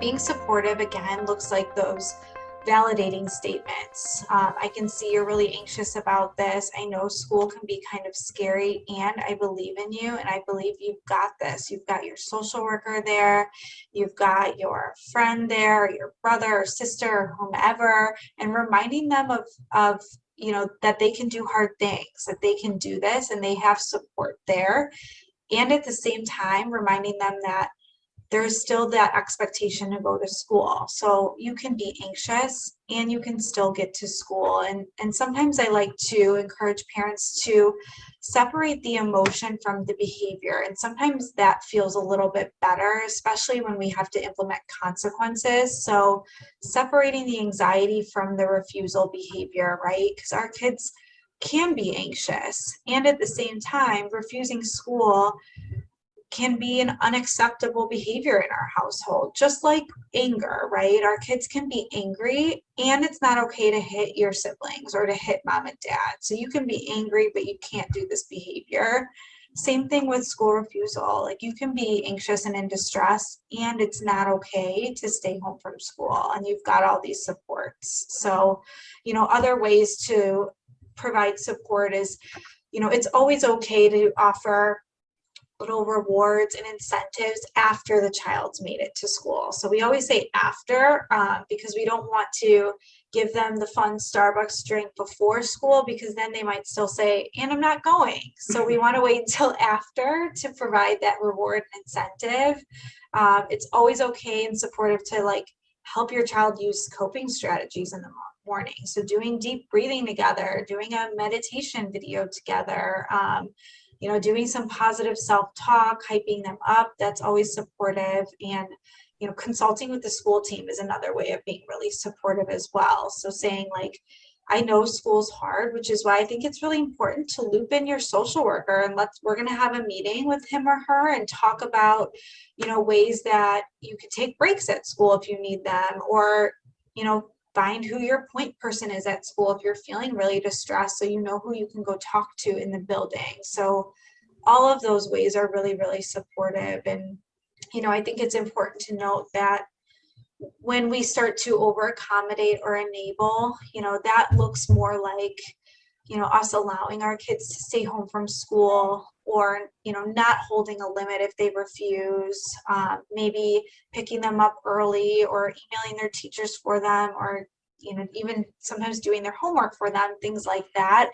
Being supportive, again, looks like those validating statements. I can see you're really anxious about this. I know school can be kind of scary, and I believe in you, and I believe you've got this. You've got your social worker there, you've got your friend there, your brother or sister or whomever, and reminding them of that they can do hard things, that they can do this, and they have support there. And at the same time, reminding them that there's still that expectation to go to school. So you can be anxious and you can still get to school. And sometimes I like to encourage parents to separate the emotion from the behavior. And sometimes that feels a little bit better, especially when we have to implement consequences. So separating the anxiety from the refusal behavior, right? Because our kids can be anxious. And at the same time, refusing school can be an unacceptable behavior in our household, just like anger, right? Our kids can be angry, and it's not okay to hit your siblings or to hit mom and dad. So you can be angry, but you can't do this behavior. Same thing with school refusal. Like, you can be anxious and in distress, and it's not okay to stay home from school, and you've got all these supports. So, other ways to provide support is, it's always okay to offer little rewards and incentives after the child's made it to school. So we always say after, because we don't want to give them the fun Starbucks drink before school, because then they might still say, and I'm not going. So we want to wait until after to provide that reward and incentive. It's always okay and supportive to help your child use coping strategies in the morning. So doing deep breathing together, doing a meditation video together, doing some positive self-talk, hyping them up, that's always supportive. And, consulting with the school team is another way of being really supportive as well. So saying I know school's hard, which is why I think it's really important to loop in your social worker, and we're going to have a meeting with him or her and talk about, ways that you could take breaks at school if you need them, or, find who your point person is at school if you're feeling really distressed, so you know who you can go talk to in the building. So all of those ways are really, really supportive. And, I think it's important to note that when we start to over accommodate or enable, that looks more like, us allowing our kids to stay home from school, or, not holding a limit if they refuse, maybe picking them up early or emailing their teachers for them, or, even sometimes doing their homework for them, things like that.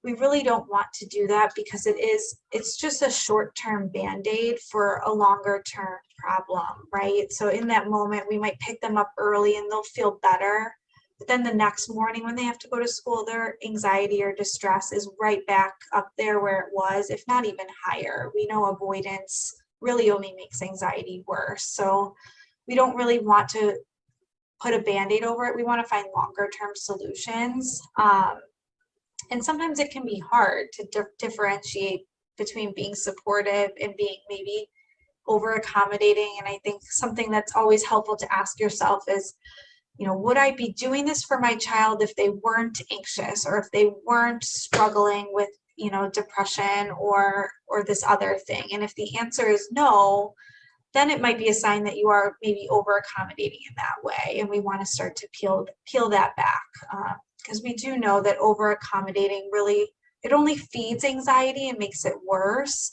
We really don't want to do that, because it's just a short-term band-aid for a longer-term problem, right? So in that moment, we might pick them up early and they'll feel better. But then the next morning when they have to go to school, their anxiety or distress is right back up there where it was, if not even higher. We know avoidance really only makes anxiety worse. So we don't really want to put a band-aid over it. We want to find longer-term solutions. And sometimes it can be hard to differentiate between being supportive and being maybe over accommodating. And I think something that's always helpful to ask yourself is, would I be doing this for my child if they weren't anxious, or if they weren't struggling with, depression or this other thing? And if the answer is no, then it might be a sign that you are maybe over accommodating in that way. And we want to start to peel that back. Because we do know that over accommodating it only feeds anxiety and makes it worse.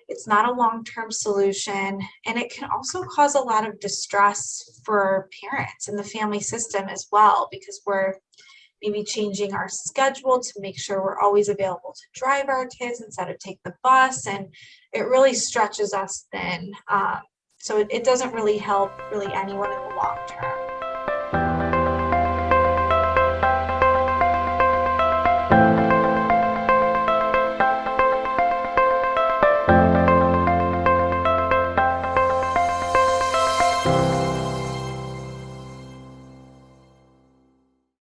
It's not a long-term solution, and it can also cause a lot of distress for parents and the family system as well, because we're maybe changing our schedule to make sure we're always available to drive our kids instead of take the bus, and it really stretches us thin. So it doesn't really help anyone in the long term.